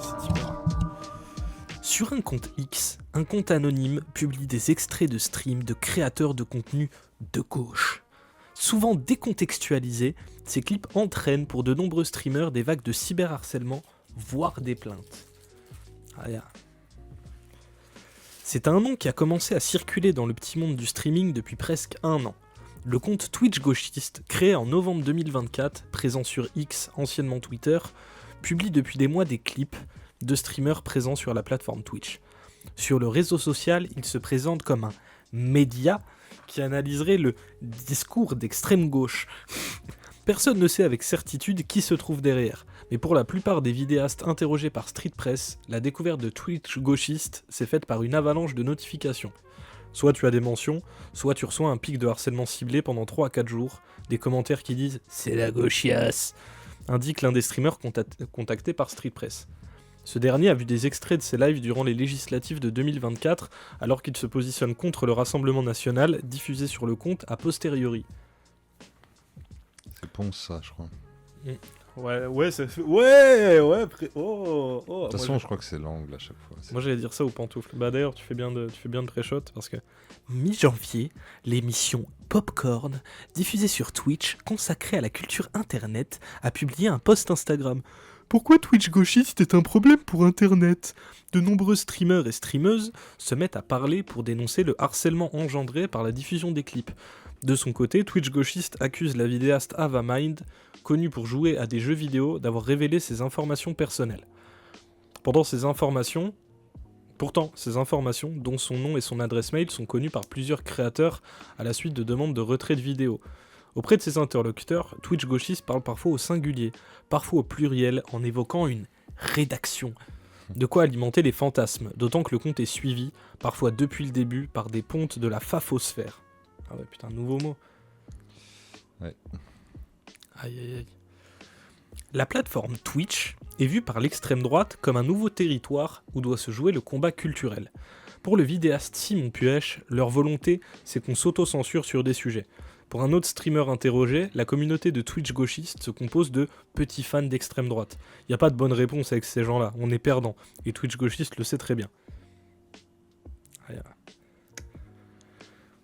c'est différent. Sur un compte X, un compte anonyme publie des extraits de streams de créateurs de contenu de gauche. Souvent décontextualisés, ces clips entraînent pour de nombreux streamers des vagues de cyberharcèlement, voire des plaintes. C'est un nom qui a commencé à circuler dans le petit monde du streaming depuis presque un an. Le compte Twitch gauchiste, créé en novembre 2024, présent sur X, anciennement Twitter, publie depuis des mois des clips de streamers présents sur la plateforme Twitch. Sur le réseau social, il se présente comme un média qui analyserait le discours d'extrême gauche. Personne ne sait avec certitude qui se trouve derrière, mais pour la plupart des vidéastes interrogés par Street Press, la découverte de Twitch gauchiste s'est faite par une avalanche de notifications. Soit tu as des mentions, soit tu reçois un pic de harcèlement ciblé pendant 3 à 4 jours, des commentaires qui disent « c'est la gauchiasse », indique l'un des streamers contactés par Street Press. Ce dernier a vu des extraits de ses lives durant les législatives de 2024, alors qu'il se positionne contre le Rassemblement National, diffusé sur le compte a posteriori. C'est Ponce, ça, je crois. Ouais, ça fait... Ouais, oh, De toute façon, je crois que c'est l'angle à chaque fois. Moi, j'allais dire ça aux pantoufles. Bah d'ailleurs, tu fais bien de pré-shot, parce que... Mi-janvier, l'émission Popcorn, diffusée sur Twitch, consacrée à la culture internet, a publié un post Instagram. Pourquoi Twitch gauchiste est un problème pour Internet ? De nombreux streamers et streameuses se mettent à parler pour dénoncer le harcèlement engendré par la diffusion des clips. De son côté, Twitch gauchiste accuse la vidéaste Avamind, connue pour jouer à des jeux vidéo, d'avoir révélé ses informations personnelles. Pourtant, ces informations, dont son nom et son adresse mail, sont connues par plusieurs créateurs à la suite de demandes de retrait de vidéos. Auprès de ses interlocuteurs, Twitch gauchiste parle parfois au singulier, parfois au pluriel, en évoquant une rédaction. De quoi alimenter les fantasmes, d'autant que le compte est suivi, parfois depuis le début, par des pontes de la fafosphère. Ah ouais, putain, nouveau mot. Ouais. Aïe. La plateforme Twitch est vue par l'extrême droite comme un nouveau territoire où doit se jouer le combat culturel. Pour le vidéaste Simon Puech, leur volonté, c'est qu'on s'auto-censure sur des sujets. Pour un autre streamer interrogé, la communauté de Twitch gauchiste se compose de petits fans d'extrême droite. Il n'y a pas de bonne réponse avec ces gens-là, on est perdant, et Twitch gauchiste le sait très bien.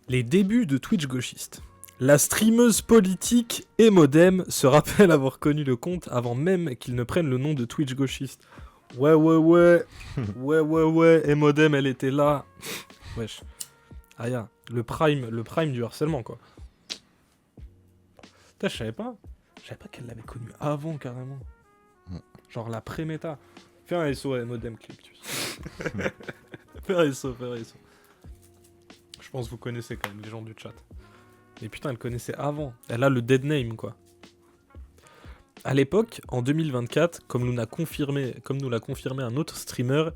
Les débuts de Twitch gauchiste. La streameuse politique et modem se rappelle avoir connu le compte avant même qu'il ne prenne le nom de Twitch gauchiste. Ouais, et modem, elle était là. Wesh. Le prime du harcèlement, quoi. Putain, je savais pas qu'elle l'avait connu avant, carrément. Genre la pré-méta. Fais un SO à modem clip, tu sais. Fais un SO. Je pense que vous connaissez quand même les gens du chat. Mais putain, elle connaissait avant. Elle a le dead name, quoi. À l'époque, en 2024, comme nous l'a confirmé un autre streamer,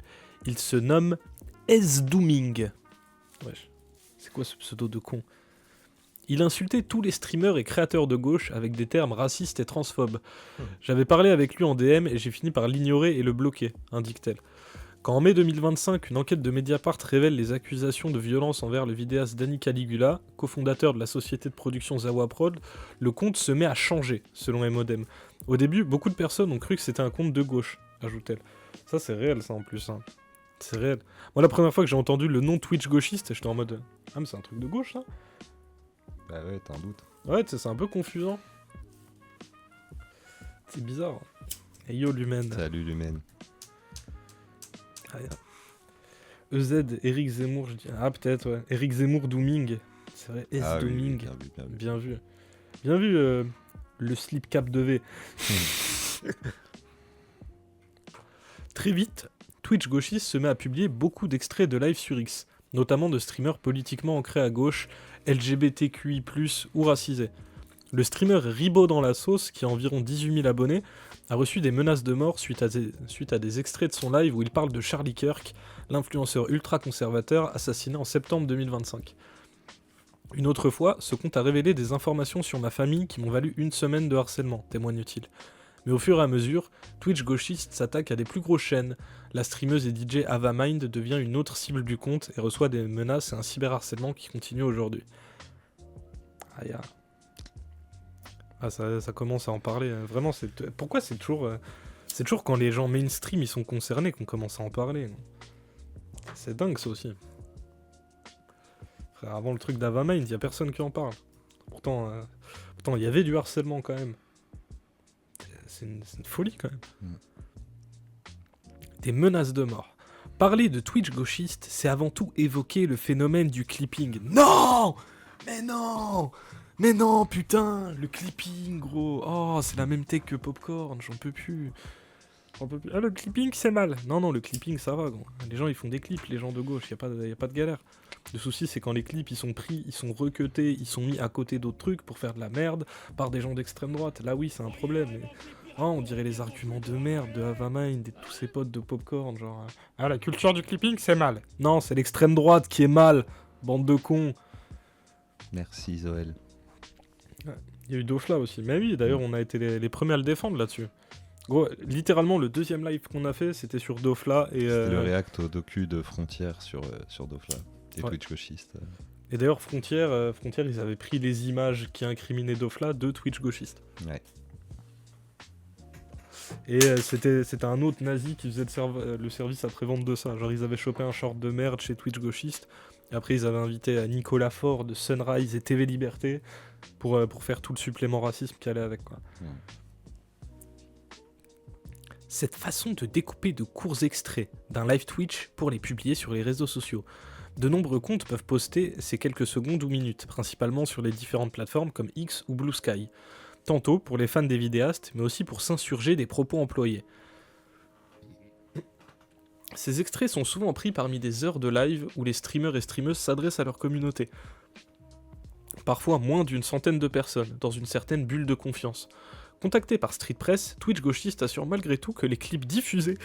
il se nomme S-Dooming. Wesh. C'est quoi ce pseudo de con ? Il insultait tous les streamers et créateurs de gauche avec des termes racistes et transphobes. J'avais parlé avec lui en DM et j'ai fini par l'ignorer et le bloquer, indique-t-elle. Quand en mai 2025, une enquête de Mediapart révèle les accusations de violence envers le vidéaste Danny Caligula, cofondateur de la société de production Zawa Prod, le compte se met à changer, selon Emodem. Au début, beaucoup de personnes ont cru que c'était un compte de gauche, ajoute-t-elle. Ça, c'est réel, ça, en plus. Hein. C'est réel. Moi, la première fois que j'ai entendu le nom Twitch gauchiste, j'étais en mode « Ah, mais c'est un truc de gauche, ça ?» Bah ouais, t'as un doute. Ouais, c'est un peu confusant. C'est bizarre. Et yo, Lumen. Salut, Lumen. EZ, Eric Zemmour, je dis. Ah, peut-être, ouais. Eric Zemmour Dooming. C'est vrai, S-Dooming. Oui, bien vu. Bien vu, le slip cap de V. Très vite, Twitch gauchiste se met à publier beaucoup d'extraits de live sur X, notamment de streamers politiquement ancrés à gauche, LGBTQI+, ou racisés. Le streamer Ribo dans la sauce, qui a environ 18 000 abonnés, a reçu des menaces de mort suite à des extraits de son live où il parle de Charlie Kirk, l'influenceur ultra-conservateur assassiné en septembre 2025. Une autre fois, ce compte a révélé des informations sur ma famille qui m'ont valu 1 semaine de harcèlement, témoigne-t-il. Mais au fur et à mesure, Twitch gauchiste s'attaque à des plus grosses chaînes. La streameuse et DJ Avamind devient une autre cible du compte et reçoit des menaces et un cyberharcèlement qui continue aujourd'hui. Ah, ça commence à en parler. Vraiment, pourquoi c'est toujours C'est toujours quand les gens mainstream ils sont concernés qu'on commence à en parler. Non, c'est dingue ça aussi. Frère, avant le truc d'Avamind, y a personne qui en parle. Pourtant, il y avait du harcèlement quand même. C'est une folie quand même. Des menaces de mort. Parler de Twitch gauchiste, c'est avant tout évoquer le phénomène du clipping. Non! Mais non! Mais non, putain! Le clipping, gros! Oh, c'est la même tech que Popcorn, j'en peux plus. Ah, le clipping, c'est mal! Non, le clipping, ça va, gros. Les gens, ils font des clips, les gens de gauche, y a pas de galère. Le souci, c'est quand les clips, ils sont pris, ils sont recutés, ils sont mis à côté d'autres trucs pour faire de la merde par des gens d'extrême droite. Là, oui, c'est un problème, mais... Oh, on dirait les arguments de merde de Havamind et de tous ses potes de Popcorn, genre... Ah, la culture du clipping, c'est mal. Non, c'est l'extrême droite qui est mal, bande de cons. Merci Zoël. Il y a eu Dofla aussi. Mais oui, d'ailleurs, on a été les premiers à le défendre là-dessus. Gros, littéralement, le deuxième live qu'on a fait, c'était sur Dofla et... C'était le react au docu de Frontières sur Dofla, et Twitch gauchiste. Et d'ailleurs, Frontières, ils avaient pris les images qui incriminaient Dofla de Twitch gauchiste. Ouais. Et c'était un autre nazi qui faisait le service après-vente de ça. Genre, ils avaient chopé un short de merde chez Twitch gauchiste. Et après, ils avaient invité Nicolas Faure de Sunrise et TV Liberté pour faire tout le supplément racisme qui allait avec, quoi. Cette façon de découper de courts extraits d'un live Twitch pour les publier sur les réseaux sociaux. De nombreux comptes peuvent poster ces quelques secondes ou minutes, principalement sur les différentes plateformes comme X ou Blue Sky. Tantôt pour les fans des vidéastes, mais aussi pour s'insurger des propos employés. Ces extraits sont souvent pris parmi des heures de live où les streamers et streameuses s'adressent à leur communauté. Parfois moins d'une centaine de personnes, dans une certaine bulle de confiance. Contacté par Street Press, Twitch gauchiste assure malgré tout que les clips diffusés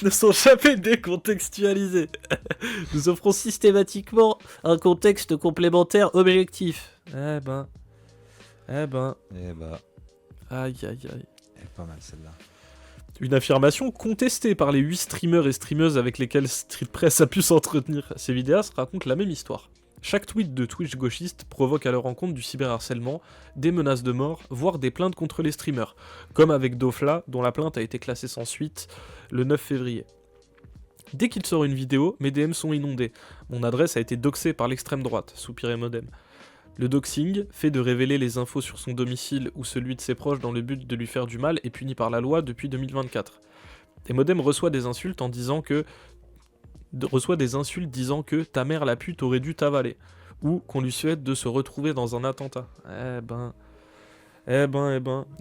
ne sont jamais décontextualisés. Nous offrons systématiquement un contexte complémentaire objectif. Eh ben... Aïe. Elle est pas mal celle-là. Une affirmation contestée par les 8 streamers et streameuses avec lesquels Street Press a pu s'entretenir. Ces vidéastes racontent la même histoire. Chaque tweet de Twitch gauchiste provoque à leur rencontre du cyberharcèlement, des menaces de mort, voire des plaintes contre les streamers, comme avec Dofla, dont la plainte a été classée sans suite le 9 février. Dès qu'il sort une vidéo, mes DM sont inondés. Mon adresse a été doxée par l'extrême droite, soupiré Modem. Le doxing, fait de révéler les infos sur son domicile ou celui de ses proches dans le but de lui faire du mal, est puni par la loi depuis 2024. Et Modem reçoit des insultes disant que ta mère la pute aurait dû t'avaler, ou qu'on lui souhaite de se retrouver dans un attentat. Eh ben. Et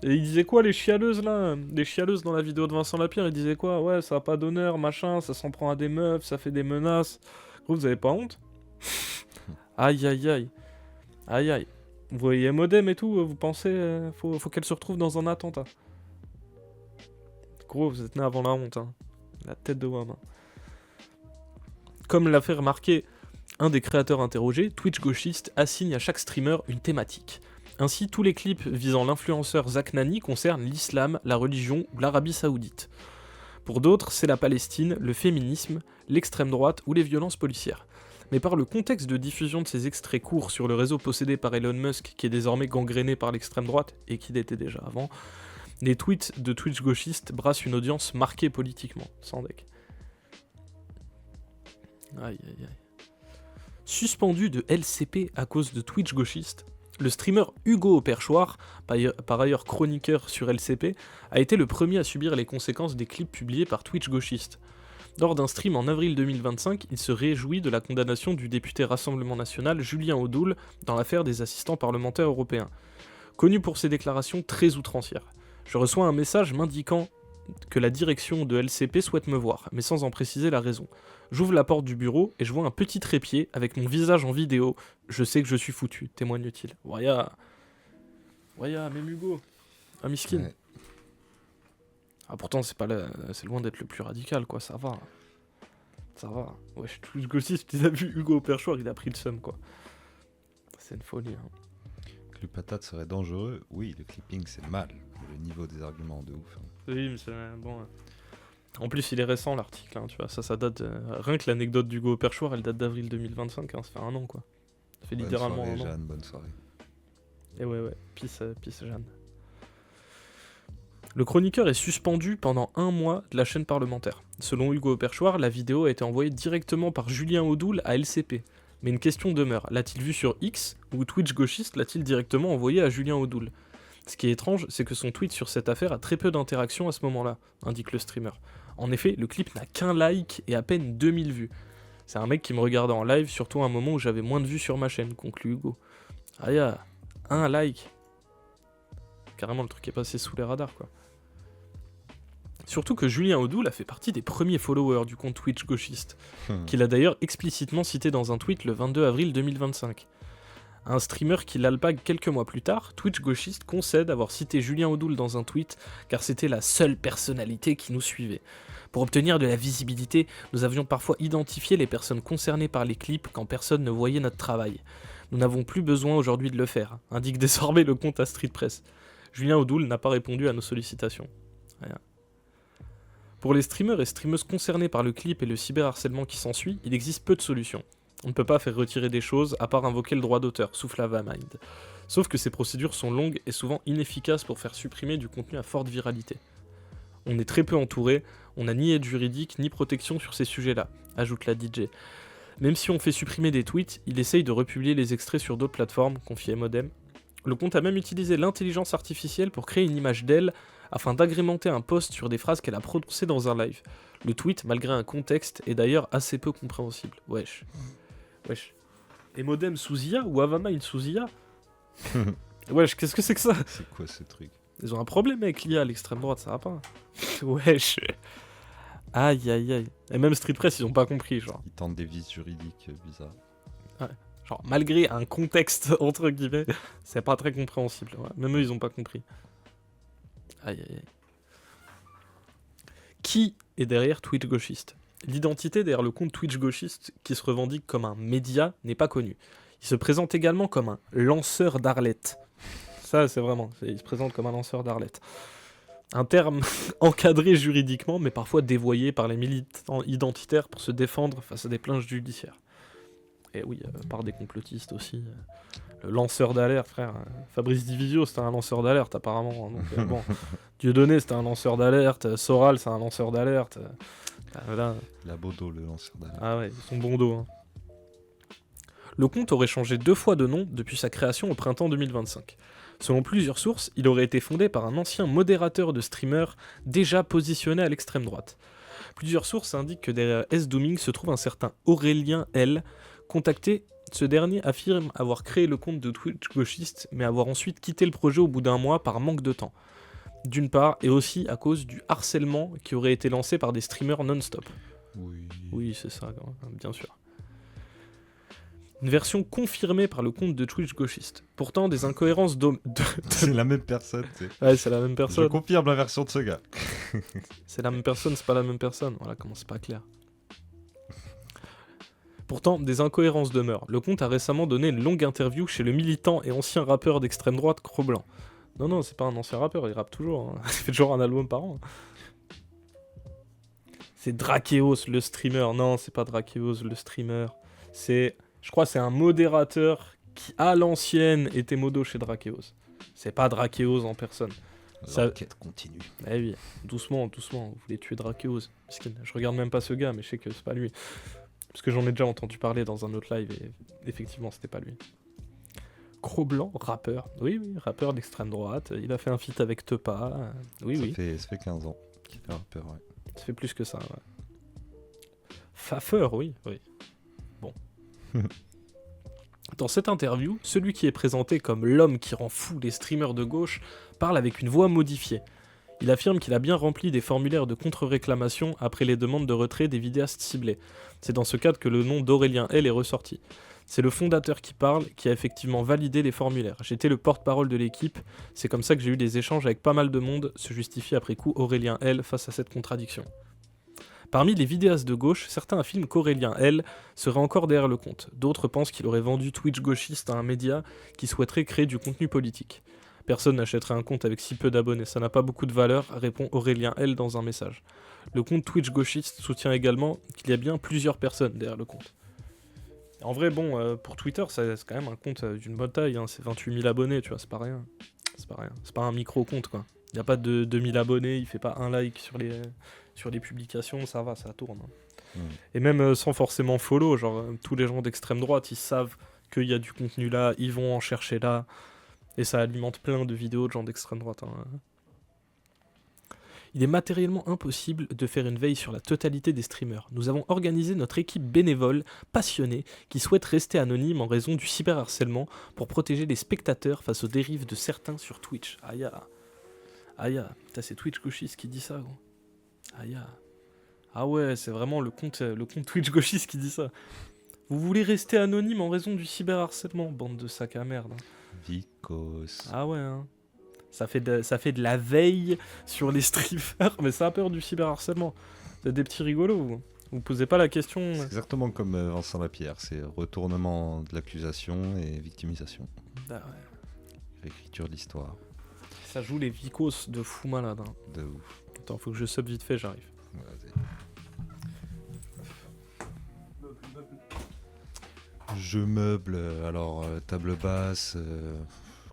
ils disaient quoi les chialeuses là? Les chialeuses dans la vidéo de Vincent Lapierre, ils disaient quoi? Ouais, ça a pas d'honneur, machin, ça s'en prend à des meufs, ça fait des menaces. Gros, vous avez pas honte? Aïe. Vous voyez Modem et tout, vous pensez faut qu'elle se retrouve dans un attentat. Gros, vous êtes né avant la honte, hein. La tête de Wam. Comme l'a fait remarquer un des créateurs interrogés, Twitch gauchiste assigne à chaque streamer une thématique. Ainsi, tous les clips visant l'influenceur Zach Nani concernent l'islam, la religion ou l'Arabie Saoudite. Pour d'autres, c'est la Palestine, le féminisme, l'extrême droite ou les violences policières. Mais par le contexte de diffusion de ces extraits courts sur le réseau possédé par Elon Musk, qui est désormais gangréné par l'extrême droite, et qui l'était déjà avant, les tweets de Twitch gauchiste brassent une audience marquée politiquement, sans deck. Aïe. Suspendu de LCP à cause de Twitch gauchiste, le streamer Hugo au Perchoir, par ailleurs chroniqueur sur LCP, a été le premier à subir les conséquences des clips publiés par Twitch gauchiste. Lors d'un stream en avril 2025, il se réjouit de la condamnation du député Rassemblement National Julien Audoul dans l'affaire des assistants parlementaires européens. Connu pour ses déclarations très outrancières. Je reçois un message m'indiquant que la direction de LCP souhaite me voir, mais sans en préciser la raison. J'ouvre la porte du bureau et je vois un petit trépied avec mon visage en vidéo. Je sais que je suis foutu, témoigne-t-il. Waya, même Hugo. Ah, miskin. Ouais. Ah, pourtant, c'est loin d'être le plus radical, quoi, ça va. Ouais, je suis tout gauchiste, il a vu Hugo au Perchoir, il a pris le seum, quoi. C'est une folie, hein. Que le patate serait dangereux, oui, le clipping c'est mal. Le niveau des arguments de ouf. Hein. Oui, mais c'est bon. En plus, il est récent l'article, hein, tu vois. Ça date. Rien que l'anecdote d'Hugo au Perchoir, elle date d'avril 2025, hein, ça fait un an, quoi. Ça fait littéralement un an. Jeanne, bonne soirée. Et ouais, peace Jeanne. Le chroniqueur est suspendu pendant 1 mois de la chaîne parlementaire. Selon Hugo Perchoir, la vidéo a été envoyée directement par Julien Audoul à LCP. Mais une question demeure, l'a-t-il vu sur X ou Twitch gauchiste l'a-t-il directement envoyé à Julien Audoul? Ce qui est étrange, c'est que son tweet sur cette affaire a très peu d'interactions à ce moment-là, indique le streamer. En effet, le clip n'a qu'un like et à peine 2000 vues. C'est un mec qui me regardait en live, surtout à un moment où j'avais moins de vues sur ma chaîne, conclut Hugo. Ah ya, un like. Carrément, le truc est passé sous les radars, quoi. Surtout que Julien Audoul a fait partie des premiers followers du compte Twitch gauchiste, qu'il a d'ailleurs explicitement cité dans un tweet le 22 avril 2025. Un streamer qui l'alpague quelques mois plus tard, Twitch gauchiste concède avoir cité Julien Audoul dans un tweet car c'était la seule personnalité qui nous suivait. Pour obtenir de la visibilité, nous avions parfois identifié les personnes concernées par les clips quand personne ne voyait notre travail. Nous n'avons plus besoin aujourd'hui de le faire, indique désormais le compte à Street Press. Julien Audoul n'a pas répondu à nos sollicitations. Rien. Pour les streamers et streameuses concernés par le clip et le cyberharcèlement qui s'ensuit, il existe peu de solutions. On ne peut pas faire retirer des choses à part invoquer le droit d'auteur, souffle Avamind. Sauf que ces procédures sont longues et souvent inefficaces pour faire supprimer du contenu à forte viralité. On est très peu entouré, on n'a ni aide juridique ni protection sur ces sujets-là, ajoute la DJ. Même si on fait supprimer des tweets, il essaye de republier les extraits sur d'autres plateformes, confie Modem. Le compte a même utilisé l'intelligence artificielle pour créer une image d'elle afin d'agrémenter un post sur des phrases qu'elle a prononcées dans un live. Le tweet, malgré un contexte, est d'ailleurs assez peu compréhensible. Wesh. Et Modem sous IA ou Avamind sous IA? Wesh, qu'est-ce que c'est que ça? C'est quoi ce truc? Ils ont un problème avec l'IA, l'extrême droite, ça va pas. Wesh. Aïe aïe aïe. Et même Street Press, ils ont pas compris, genre. Ils tentent des vices juridiques bizarres. Genre, malgré un contexte, entre guillemets, c'est pas très compréhensible. Ouais. Même eux, ils ont pas compris. Aïe aïe aïe. Qui est derrière Twitch gauchiste? L'identité derrière le compte Twitch gauchiste, qui se revendique comme un média, n'est pas connue. Il se présente également comme un lanceur d'arlettes. Ça, c'est vraiment, il se présente comme un lanceur d'arlettes. Un terme encadré juridiquement, mais parfois dévoyé par les militants identitaires pour se défendre face à des plaintes judiciaires. Et oui, par des complotistes aussi. Le lanceur d'alerte, frère. Fabrice Divisio, c'était un lanceur d'alerte, apparemment. Donc, bon. Dieudonné, c'était un lanceur d'alerte. Soral, c'est un lanceur d'alerte. Voilà. La Bodo, le lanceur d'alerte. Ah ouais, ils sont bons dos. Hein. Le compte aurait changé 2 fois de nom depuis sa création au printemps 2025. Selon plusieurs sources, il aurait été fondé par un ancien modérateur de streamers déjà positionné à l'extrême droite. Plusieurs sources indiquent que derrière S-Dooming se trouve un certain Aurélien L. Contacté, ce dernier affirme avoir créé le compte de Twitch gauchiste, mais avoir ensuite quitté le projet au bout d'1 mois par manque de temps. D'une part, et aussi à cause du harcèlement qui aurait été lancé par des streamers non-stop. Oui, c'est ça, bien sûr. Une version confirmée par le compte de Twitch gauchiste. Pourtant, des incohérences C'est la même personne, tu sais. Ouais, c'est la même personne. Je confirme la version de ce gars. C'est la même personne, c'est pas la même personne. Voilà comment c'est pas clair. Pourtant, des incohérences demeurent. Le compte a récemment donné une longue interview chez le militant et ancien rappeur d'extrême droite Cro-Blanc. Non, c'est pas un ancien rappeur, il rappe toujours. Hein. Il fait toujours un album par an. C'est Drakeos, le streamer. Non, c'est pas Drakeos, le streamer. Je crois que c'est un modérateur qui, à l'ancienne, était modo chez Drakeos. C'est pas Drakeos en personne. L'enquête continue. Eh oui, doucement, vous voulez tuer Drakeos. Je regarde même pas ce gars, mais je sais que c'est pas lui. Parce que j'en ai déjà entendu parler dans un autre live et effectivement c'était pas lui. Cro-Blanc, rappeur. Oui, rappeur d'extrême droite. Il a fait un feat avec Tepa. Oui. Ça fait 15 ans qu'il est rappeur, ouais. Ça fait plus que ça, ouais. Faffeur, oui. Bon. Dans cette interview, celui qui est présenté comme l'homme qui rend fou les streamers de gauche parle avec une voix modifiée. Il affirme qu'il a bien rempli des formulaires de contre-réclamation après les demandes de retrait des vidéastes ciblés. C'est dans ce cadre que le nom d'Aurélien L est ressorti. C'est le fondateur qui parle, qui a effectivement validé les formulaires. J'étais le porte-parole de l'équipe, c'est comme ça que j'ai eu des échanges avec pas mal de monde, se justifie après coup Aurélien L face à cette contradiction. Parmi les vidéastes de gauche, certains affirment qu'Aurélien L serait encore derrière le compte. D'autres pensent qu'il aurait vendu Twitch gauchiste à un média qui souhaiterait créer du contenu politique. Personne n'achèterait un compte avec si peu d'abonnés, ça n'a pas beaucoup de valeur, répond Aurélien L dans un message. Le compte Twitch gauchiste soutient également qu'il y a bien plusieurs personnes derrière le compte. En vrai, bon, pour Twitter, c'est quand même un compte d'une bonne taille, hein, c'est 28 000 abonnés, tu vois, c'est pas rien. C'est pas un micro-compte, quoi. Il n'y a pas de 2000 abonnés, il fait pas un like sur les publications, ça va, ça tourne. Et même sans forcément follow, genre tous les gens d'extrême droite, ils savent qu'il y a du contenu là, ils vont en chercher là, et ça alimente plein de vidéos de gens d'extrême droite. Il est matériellement impossible de faire une veille sur la totalité des streamers. Nous avons organisé notre équipe bénévole, passionnée, qui souhaite rester anonyme en raison du cyberharcèlement pour protéger les spectateurs face aux dérives de certains sur Twitch. Aïe. Putain, c'est Twitch gauchiste qui dit ça, gros. Aïe. Ah ouais, c'est vraiment le compte Twitch gauchiste qui dit ça. Vous voulez rester anonyme en raison du cyberharcèlement, bande de sacs à merde. Vicos. Ah ouais, hein. Ça fait de la veille sur les streamers, mais ça a peur du cyberharcèlement. Vous êtes des petits rigolos, vous posez pas la question. C'est exactement comme Vincent Lapierre, c'est retournement de l'accusation et victimisation. Bah ouais. Réécriture de l'histoire. Ça joue les vicos de fou malade. Hein. De ouf. Attends, faut que je sub vite fait, j'arrive. Vas-y. Je meuble, alors table basse,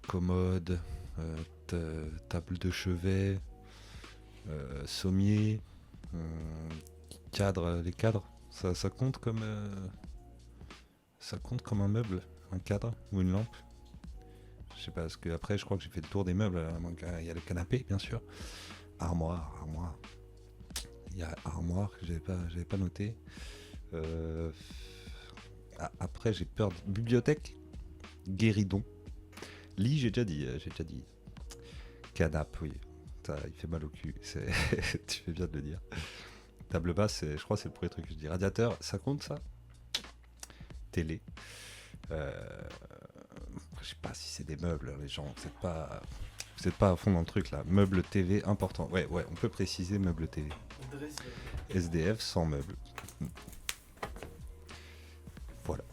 commode, table de chevet, sommier, cadre, les cadres, ça compte comme un meuble, un cadre ou une lampe. Je sais pas, parce que après je crois que j'ai fait le tour des meubles. Il y a le canapé bien sûr, armoire. Il y a armoire que j'avais pas noté. Après j'ai peur de bibliothèque, guéridon, lit j'ai déjà dit. Canapé, oui. Il fait mal au cul, tu fais bien de le dire. Table basse, je crois que c'est le premier truc que je dis. Radiateur, ça compte ça? Télé. Je sais pas si c'est des meubles, les gens, vous êtes pas à fond dans le truc là. Meuble TV, important. Ouais, on peut préciser meuble TV. SDF sans meuble. Voilà.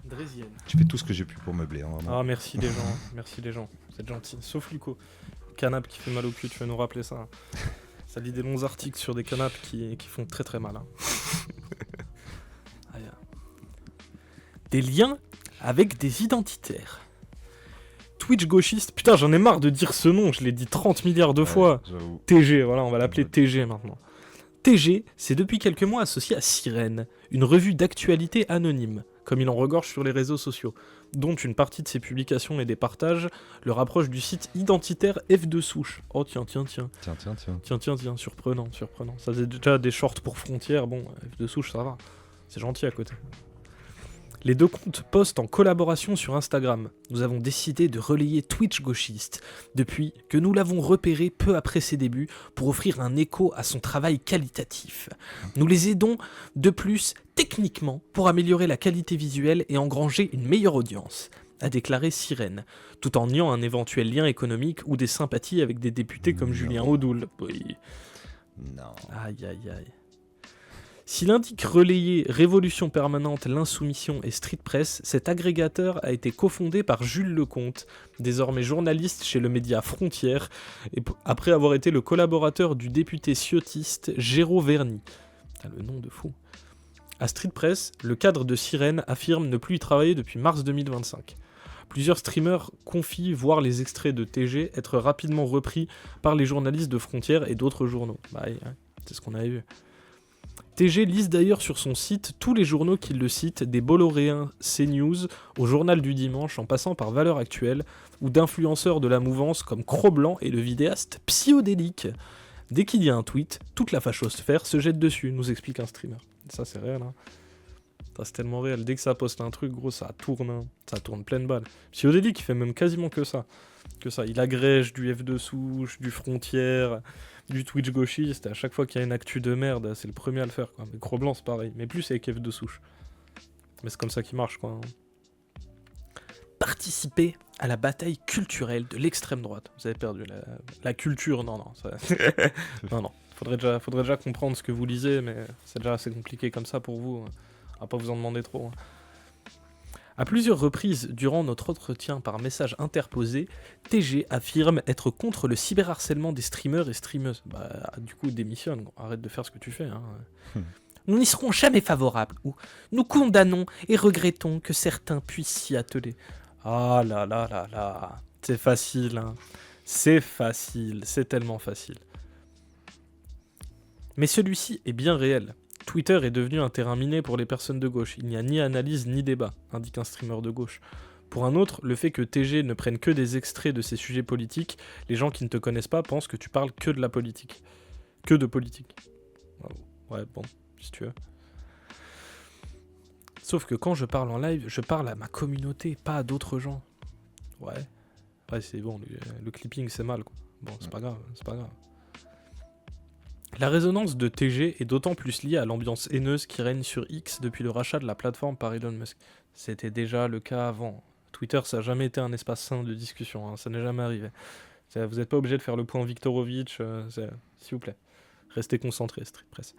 Drésienne. Tu fais tout ce que j'ai pu pour meubler. Hein, ah, merci les gens, merci les gens. Vous êtes gentils. Sauf Luco. Canap qui fait mal au cul, tu vas nous rappeler ça. Ça lit des longs articles sur des canapes qui font très très mal. Hein. Des liens avec des identitaires. Twitch gauchiste, putain j'en ai marre de dire ce nom, je l'ai dit 30 milliards de fois. J'avoue. TG, voilà, on va l'appeler TG maintenant. TG, c'est depuis quelques mois associé à Sirène, une revue d'actualité anonyme, comme il en regorge sur les réseaux sociaux, dont une partie de ses publications et des partages le rapproche du site identitaire F2 Souche. Oh tiens, surprenant. Ça faisait déjà des shorts pour Frontières, bon, F2 Souche ça va, c'est gentil à côté. Les deux comptes postent en collaboration sur Instagram. Nous avons décidé de relayer Twitch gauchiste depuis que nous l'avons repéré peu après ses débuts pour offrir un écho à son travail qualitatif. Nous les aidons de plus techniquement pour améliorer la qualité visuelle et engranger une meilleure audience, a déclaré Sirène, tout en niant un éventuel lien économique ou des sympathies avec des députés comme Julien Audoul. Oui. Non. Aïe. S'il indique relayer Révolution Permanente, l'Insoumission et Street Press, cet agrégateur a été cofondé par Jules Lecomte, désormais journaliste chez le média Frontières, et après avoir été le collaborateur du député ciotiste Géraud Verny. Putain, le nom de fou. À Street Press, le cadre de Sirène affirme ne plus y travailler depuis mars 2025. Plusieurs streamers confient voir les extraits de TG être rapidement repris par les journalistes de Frontières et d'autres journaux. Bah, c'est ce qu'on avait vu. TG liste d'ailleurs sur son site tous les journaux qui le citent, des Bolloréens CNews au Journal du Dimanche en passant par Valeurs Actuelles ou d'influenceurs de la mouvance comme Cro-Blanc et le vidéaste Psyodélique. Dès qu'il y a un tweet, toute la fachosphère se jette dessus, nous explique un streamer. Ça c'est réel, hein. C'est tellement réel. Dès que ça poste un truc, gros, ça tourne, hein. Ça tourne pleine balle. Psyodélique, il fait même quasiment que ça. Il agrège du F2 Souche, du Frontières, du Twitch gauchiste, et à chaque fois qu'il y a une actu de merde, c'est le premier à le faire, quoi. Mais Cro-Blanc, c'est pareil, mais plus avec F2 Souche. Mais c'est comme ça qu'il marche, quoi. Participer à la bataille culturelle de l'extrême droite. Vous avez perdu la culture, non. Non. Faudrait déjà comprendre ce que vous lisez, mais c'est déjà assez compliqué comme ça pour vous. On va pas vous en demander trop. À plusieurs reprises durant notre entretien par message interposé, TG affirme être contre le cyberharcèlement des streamers et streameuses. Bah, du coup, démissionne, arrête de faire ce que tu fais. Hein. Nous n'y serons jamais favorables, ou nous condamnons et regrettons que certains puissent s'y atteler. Ah là, c'est facile, hein. C'est facile, c'est tellement facile. Mais celui-ci est bien réel. Twitter est devenu un terrain miné pour les personnes de gauche. Il n'y a ni analyse ni débat, indique un streamer de gauche. Pour un autre, le fait que TG ne prenne que des extraits de ces sujets politiques, les gens qui ne te connaissent pas pensent que tu parles que de la politique. Que de politique. Ouais, bon, si tu veux. Sauf que quand je parle en live, je parle à ma communauté, pas à d'autres gens. Ouais. Ouais, c'est bon, le clipping c'est mal, quoi. Bon, c'est pas grave, c'est pas grave. La résonance de TG est d'autant plus liée à l'ambiance haineuse qui règne sur X depuis le rachat de la plateforme par Elon Musk. C'était déjà le cas avant. Twitter, ça n'a jamais été un espace sain de discussion, hein, ça n'est jamais arrivé. Vous n'êtes pas obligé de faire le point Viktorovitch, s'il vous plaît. Restez concentrés, Street Press.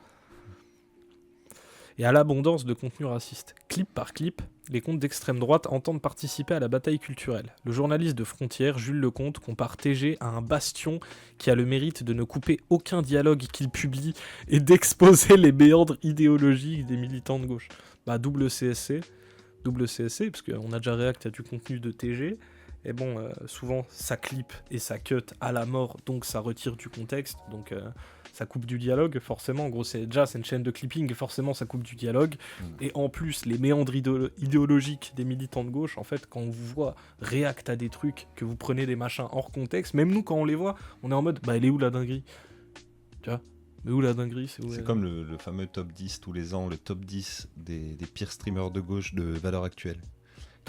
Et à l'abondance de contenu raciste. Clip par clip, les comptes d'extrême droite entendent participer à la bataille culturelle. Le journaliste de Frontières, Jules Lecomte, compare TG à un bastion qui a le mérite de ne couper aucun dialogue qu'il publie et d'exposer les méandres idéologiques des militants de gauche. Bah, double CSC, parce qu'on a déjà réact à du contenu de TG, et bon, souvent ça clip et ça cut à la mort, donc ça retire du contexte, donc ça coupe du dialogue, forcément. En gros, c'est une chaîne de clipping, forcément ça coupe du dialogue. Et en plus, les méandres idéologiques des militants de gauche, en fait, quand on vous voit réact à des trucs, que vous prenez des machins hors contexte, même nous, quand on les voit, on est en mode, bah, elle est où la dinguerie? Tu vois? Mais où la dinguerie? C'est comme le fameux top 10 tous les ans, le top 10 des pires streamers de gauche de valeur actuelle.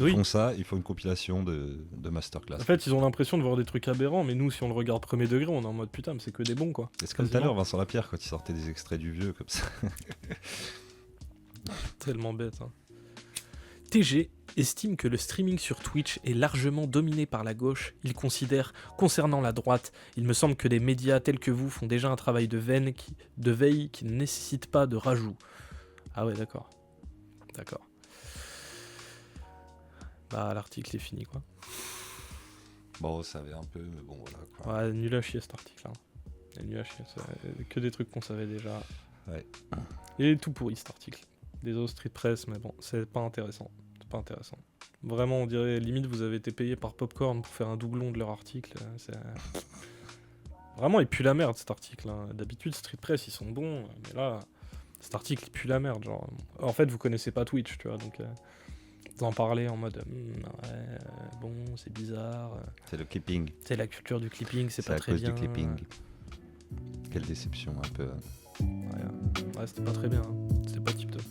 Ils font ça, ils font une compilation de masterclass. En fait, ils ont l'impression de voir des trucs aberrants, mais nous, si on le regarde premier degré, on est en mode putain, mais c'est que des bons, quoi. C'est comme tout à l'heure, Vincent Lapierre, quand il sortait des extraits du vieux, comme ça. Tellement bête, hein. TG estime que le streaming sur Twitch est largement dominé par la gauche. Il considère, concernant la droite, il me semble que des médias tels que vous font déjà un travail de veille qui ne nécessite pas de rajout. Ah ouais, d'accord. D'accord. Bah, l'article est fini, quoi. Bon, ça avait un peu, mais bon, voilà, quoi. Ouais, nul à chier, cet article, hein. Nul à chier, c'est que des trucs qu'on savait déjà. Ouais. Il est tout pourri, cet article. Désolé, Street Press, mais bon, c'est pas intéressant. C'est pas intéressant. Vraiment, on dirait, limite, vous avez été payé par Popcorn pour faire un doublon de leur article. Vraiment, il pue la merde, cet article, hein. D'habitude, Street Press, ils sont bons, mais là, cet article, il pue la merde, genre. En fait, vous connaissez pas Twitch, tu vois, donc... Vous en parlez en mode, ouais, bon, c'est bizarre. C'est le clipping. C'est la culture du clipping, c'est pas très bien. C'est à cause du clipping. Quelle déception, un peu. Ouais, c'était pas très bien, hein. C'était pas tip top.